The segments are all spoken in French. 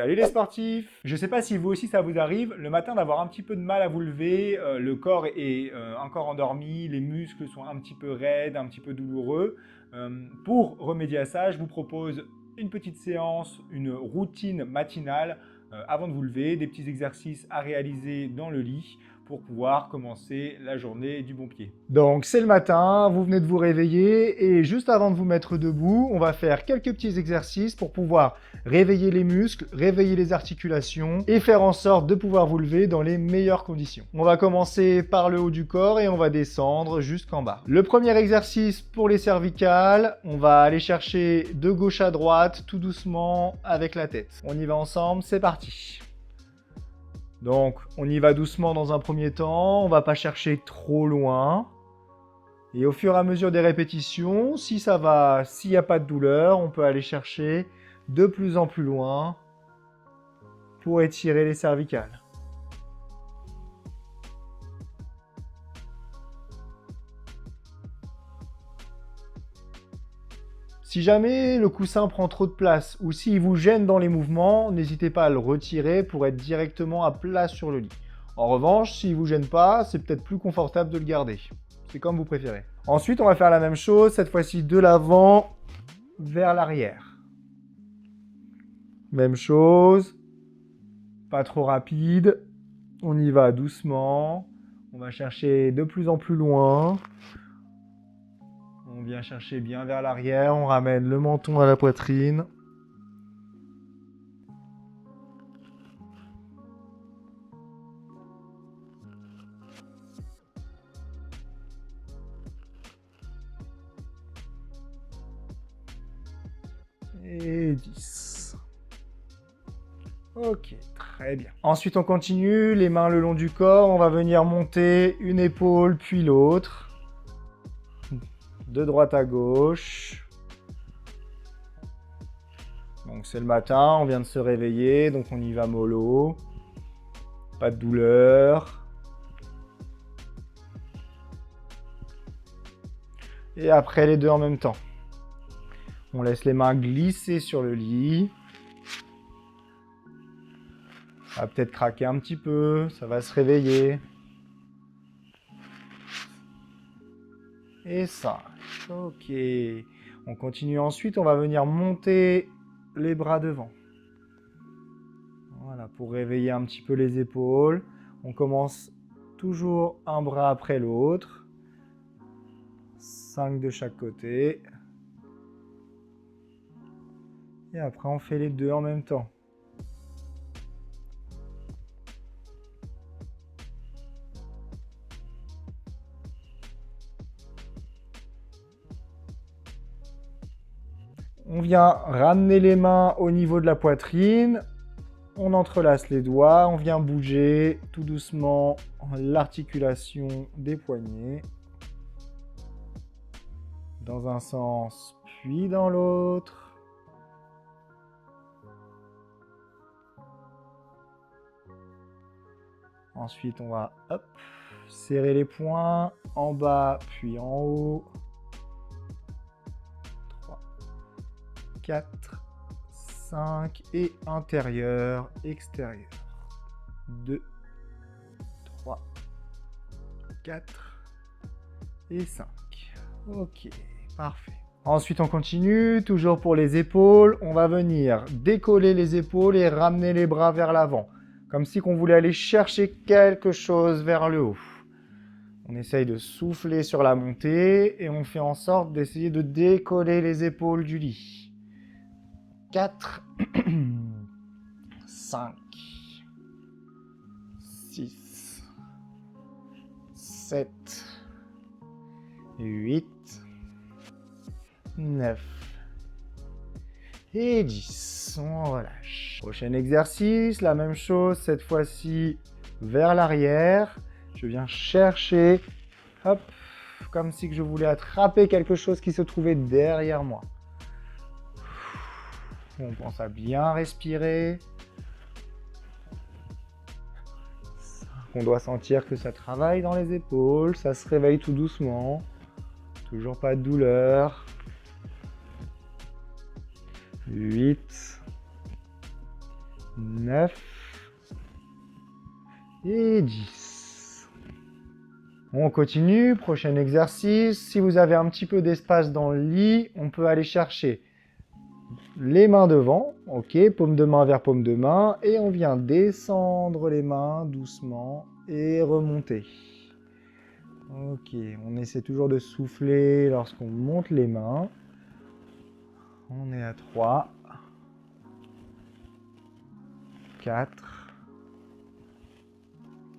Salut les sportifs! Je ne sais pas si vous aussi ça vous arrive, le matin d'avoir un petit peu de mal à vous lever, le corps est encore endormi, les muscles sont un petit peu raides, un petit peu douloureux. Pour remédier à ça, je vous propose une petite séance, une routine matinale avant de vous lever, des petits exercices à réaliser dans le lit pour pouvoir commencer la journée du bon pied. Donc c'est le matin, vous venez de vous réveiller et juste avant de vous mettre debout, on va faire quelques petits exercices pour pouvoir réveiller les muscles, réveiller les articulations et faire en sorte de pouvoir vous lever dans les meilleures conditions. On va commencer par le haut du corps et on va descendre jusqu'en bas. Le premier exercice pour les cervicales, on va aller chercher de gauche à droite tout doucement avec la tête. On y va ensemble, c'est parti. Donc, on y va doucement dans un premier temps, on ne va pas chercher trop loin. Et au fur et à mesure des répétitions, si ça va, s'il n'y a pas de douleur, on peut aller chercher de plus en plus loin pour étirer les cervicales. Si jamais le coussin prend trop de place ou s'il vous gêne dans les mouvements, n'hésitez pas à le retirer pour être directement à plat sur le lit. En revanche, s'il ne vous gêne pas, c'est peut-être plus confortable de le garder. C'est comme vous préférez. Ensuite, on va faire la même chose, cette fois-ci de l'avant vers l'arrière. Même chose, pas trop rapide, on y va doucement, on va chercher de plus en plus loin. On vient chercher bien vers l'arrière, on ramène le menton à la poitrine. Et 10. Ok, très bien. Ensuite, on continue, les mains le long du corps. On va venir monter une épaule, puis l'autre. De droite à gauche. Donc c'est le matin, on vient de se réveiller, donc on y va mollo. Pas de douleur. Et après les deux en même temps. On laisse les mains glisser sur le lit. Ça va peut-être craquer un petit peu, ça va se réveiller. Et 5. Ok. On continue ensuite, on va venir monter les bras devant. Voilà, pour réveiller un petit peu les épaules. On commence toujours un bras après l'autre. 5 de chaque côté. Et après, on fait les deux en même temps. On vient ramener les mains au niveau de la poitrine. On entrelace les doigts. On vient bouger tout doucement l'articulation des poignets. Dans un sens, puis dans l'autre. Ensuite, on va serrer les poings en bas, puis en haut. 4, 5 et intérieur, extérieur. 2, 3, 4 et 5. Ok, parfait. Ensuite, on continue, toujours pour les épaules. On va venir décoller les épaules et ramener les bras vers l'avant. Comme si on voulait aller chercher quelque chose vers le haut. On essaye de souffler sur la montée et on fait en sorte d'essayer de décoller les épaules du lit. 4, 5, 6, 7, 8, 9 et 10. On relâche. Prochain exercice, la même chose, cette fois-ci vers l'arrière. Je viens chercher, comme si je voulais attraper quelque chose qui se trouvait derrière moi. On pense à bien respirer. On doit sentir que ça travaille dans les épaules, ça se réveille tout doucement. Toujours pas de douleur. 8, 9 et 10. On continue, prochain exercice. Si vous avez un petit peu d'espace dans le lit, on peut aller chercher les mains devant, ok, paume de main vers paume de main, et on vient descendre les mains doucement et remonter. Ok, on essaie toujours de souffler lorsqu'on monte les mains. On est à 3, 4,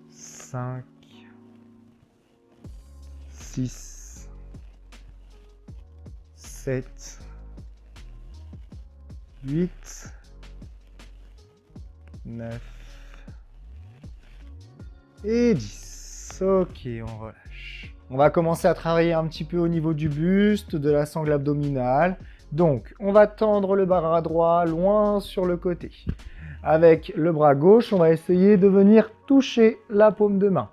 5, 6, 7, 8, 9 et 10. Ok, on relâche. On va commencer à travailler un petit peu au niveau du buste, de la sangle abdominale. Donc, on va tendre le bras droit loin sur le côté. Avec le bras gauche, on va essayer de venir toucher la paume de main.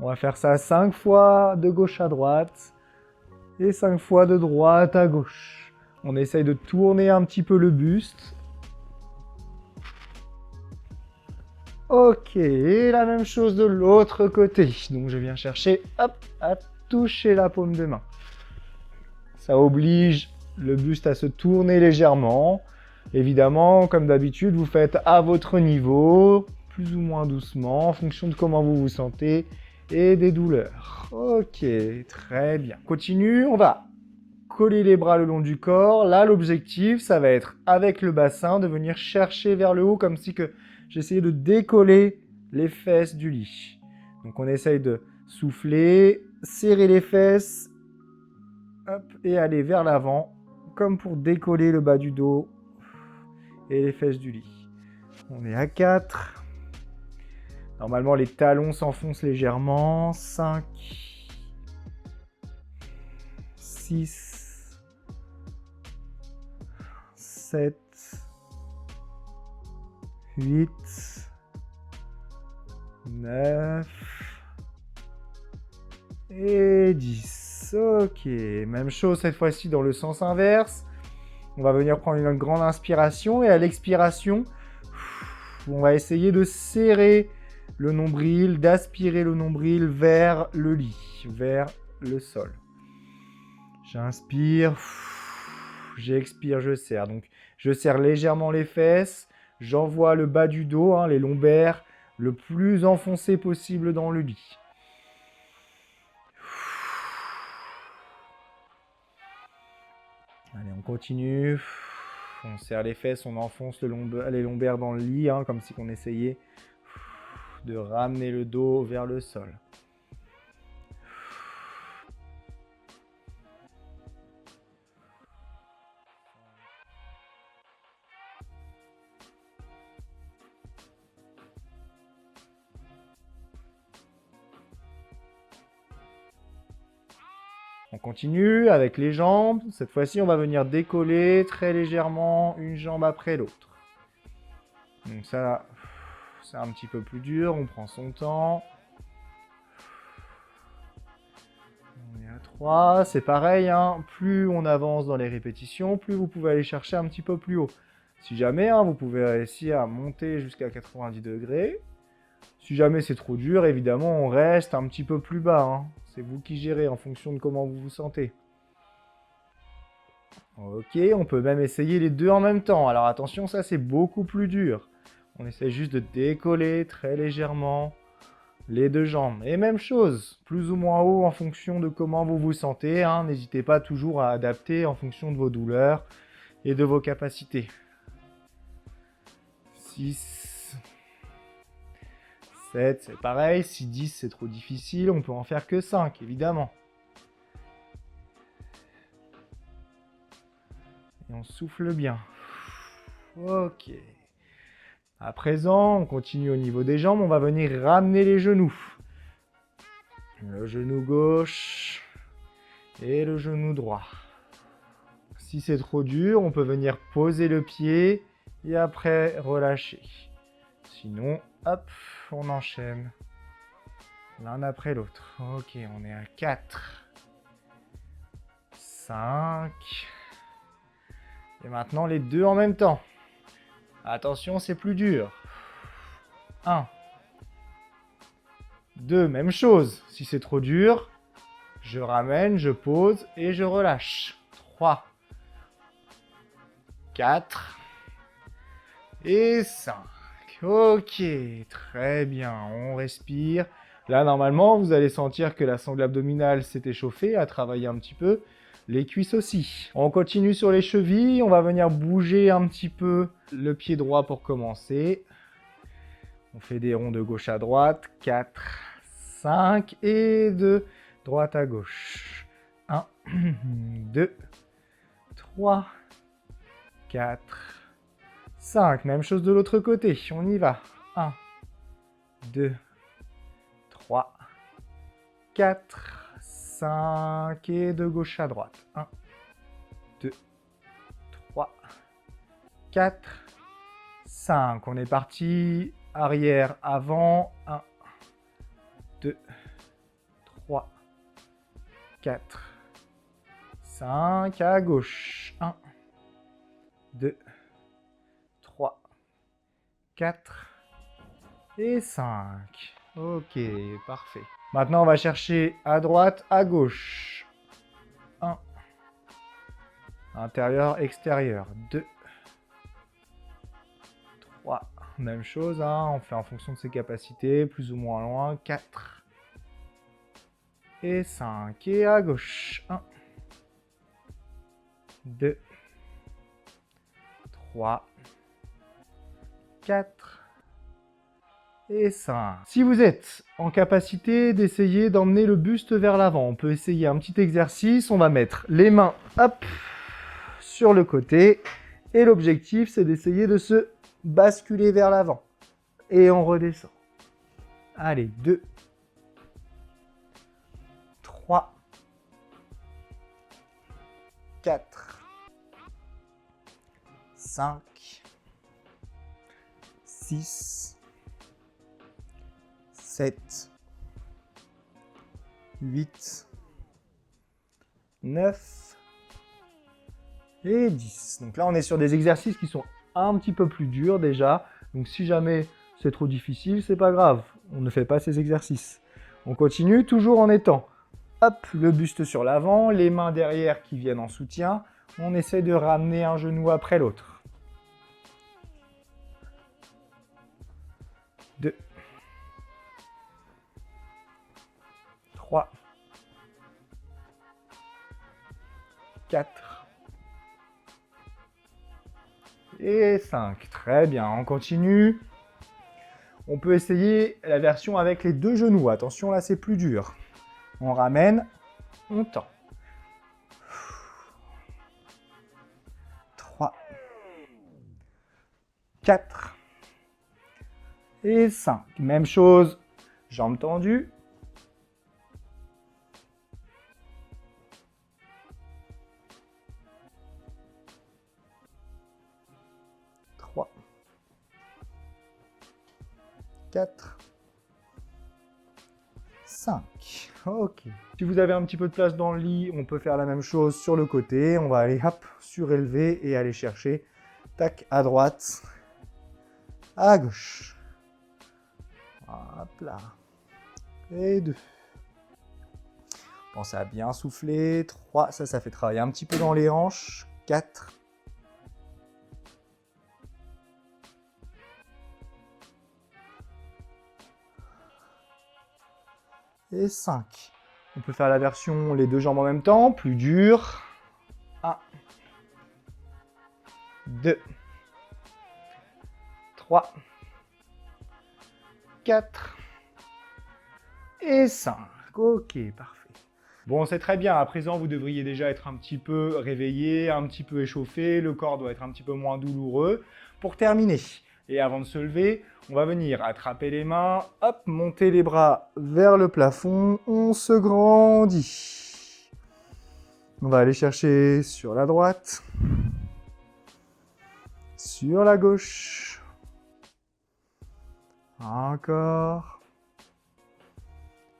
On va faire ça 5 fois de gauche à droite et 5 fois de droite à gauche. On essaye de tourner un petit peu le buste. Ok, et la même chose de l'autre côté. Donc je viens chercher, hop, à toucher la paume de main. Ça oblige le buste à se tourner légèrement. Évidemment, comme d'habitude, vous faites à votre niveau, plus ou moins doucement, en fonction de comment vous vous sentez et des douleurs. Ok, très bien. Continue, on va coller les bras le long du corps. Là, l'objectif, ça va être, avec le bassin, de venir chercher vers le haut, comme si que j'essayais de décoller les fesses du lit. Donc, on essaye de souffler, serrer les fesses, hop, et aller vers l'avant, comme pour décoller le bas du dos et les fesses du lit. On est à 4. Normalement, les talons s'enfoncent légèrement. 5, 6, 7, 8, 9 et 10. Ok, même chose cette fois-ci dans le sens inverse. On va venir prendre une grande inspiration et à l'expiration, on va essayer de serrer le nombril, d'aspirer le nombril vers le lit, vers le sol. J'inspire, j'expire, je serre. Donc, je serre légèrement les fesses, j'envoie le bas du dos, les lombaires, le plus enfoncé possible dans le lit. Allez, on continue. On serre les fesses, on enfonce les lombaires dans le lit, comme si on essayait de ramener le dos vers le sol. On continue avec les jambes. Cette fois-ci, on va venir décoller très légèrement une jambe après l'autre. Donc ça, c'est un petit peu plus dur. On prend son temps. On est à 3. C'est pareil. Plus on avance dans les répétitions, plus vous pouvez aller chercher un petit peu plus haut. Si jamais, vous pouvez réussir à monter jusqu'à 90 degrés. Si jamais c'est trop dur, évidemment, on reste un petit peu plus bas. C'est vous qui gérez en fonction de comment vous vous sentez. Ok, on peut même essayer les deux en même temps. Alors attention, ça c'est beaucoup plus dur. On essaie juste de décoller très légèrement les deux jambes. Et même chose, plus ou moins haut en fonction de comment vous vous sentez. N'hésitez pas toujours à adapter en fonction de vos douleurs et de vos capacités. 6, 7, c'est pareil. Si 10, c'est trop difficile, on peut en faire que 5, évidemment. Et on souffle bien. Ok. À présent, on continue au niveau des jambes. On va venir ramener les genoux. Le genou gauche et le genou droit. Si c'est trop dur, on peut venir poser le pied et après relâcher. Sinon, hop, on enchaîne. L'un après l'autre. Ok, on est à 4. 5. Et maintenant les deux en même temps. Attention, c'est plus dur. 1, 2, même chose. Si c'est trop dur, je ramène, je pose et je relâche. 3, 4 et 5. Ok, très bien, on respire. Là, normalement, vous allez sentir que la sangle abdominale s'est échauffée, a travaillé un petit peu. Les cuisses aussi. On continue sur les chevilles, on va venir bouger un petit peu le pied droit pour commencer. On fait des ronds de gauche à droite, 4, 5 et de droite à gauche. 1, 2, 3, 4, 5. Même chose de l'autre côté, on y va. 1, 2, 3, 4, 5 et de gauche à droite. 1, 2, 3, 4, 5. On est parti. Arrière, avant. 1, 2, 3, 4, 5. À gauche. 1, 2, 3, 4 et 5. Ok, parfait. Maintenant, on va chercher à droite, à gauche. 1. Intérieur, extérieur. 2. 3. Même chose, hein, on fait en fonction de ses capacités, plus ou moins loin. 4. Et 5. Et à gauche. 1. 2. 3. 4. Et 5. Si vous êtes en capacité d'essayer d'emmener le buste vers l'avant, on peut essayer un petit exercice. On va mettre les mains, hop, sur le côté. Et l'objectif, c'est d'essayer de se basculer vers l'avant. Et on redescend. Allez, 2, 3, 4, 5, 6, 7, 8, 9 et 10. Donc là, on est sur des exercices qui sont un petit peu plus durs déjà. Donc si jamais c'est trop difficile, c'est pas grave. On ne fait pas ces exercices. On continue toujours en étant, hop, le buste sur l'avant, les mains derrière qui viennent en soutien. On essaie de ramener un genou après l'autre. 2, 3, 4 et 5. Très bien, on continue. On peut essayer la version avec les deux genoux. Attention, là, c'est plus dur. On ramène, on tend. 3, 4 et 5. Même chose, jambes tendues. 3, 4, 5. Ok. Si vous avez un petit peu de place dans le lit, on peut faire la même chose sur le côté. On va aller, hop, surélever et aller chercher, tac, à droite, à gauche. Hop là. Et 2. Pensez à bien souffler. 3, ça fait travailler un petit peu dans les hanches. 4. Et 5. On peut faire la version les deux jambes en même temps, plus dur. 1, 2, 3, 4 et 5. Ok, parfait. Bon, c'est très bien. À présent, vous devriez déjà être un petit peu réveillé, un petit peu échauffé. Le corps doit être un petit peu moins douloureux. Pour terminer, et avant de se lever, on va venir attraper les mains, hop, monter les bras vers le plafond. On se grandit. On va aller chercher sur la droite, sur la gauche. Encore.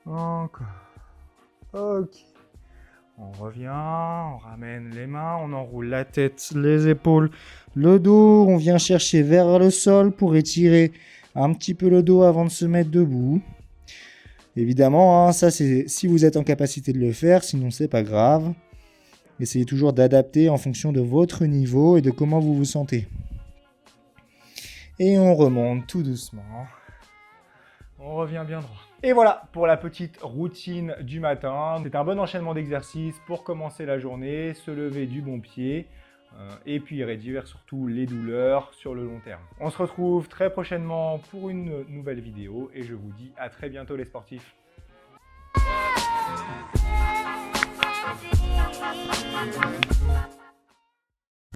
Encore. Ok. On revient, on ramène les mains, on enroule la tête, les épaules, le dos. On vient chercher vers le sol pour étirer un petit peu le dos avant de se mettre debout. Évidemment, hein, ça c'est si vous êtes en capacité de le faire, sinon c'est pas grave. Essayez toujours d'adapter en fonction de votre niveau et de comment vous vous sentez. Et on remonte tout doucement. On revient bien droit. Et voilà pour la petite routine du matin. C'est un bon enchaînement d'exercices pour commencer la journée, se lever du bon pied et puis réduire surtout les douleurs sur le long terme. On se retrouve très prochainement pour une nouvelle vidéo et je vous dis à très bientôt les sportifs.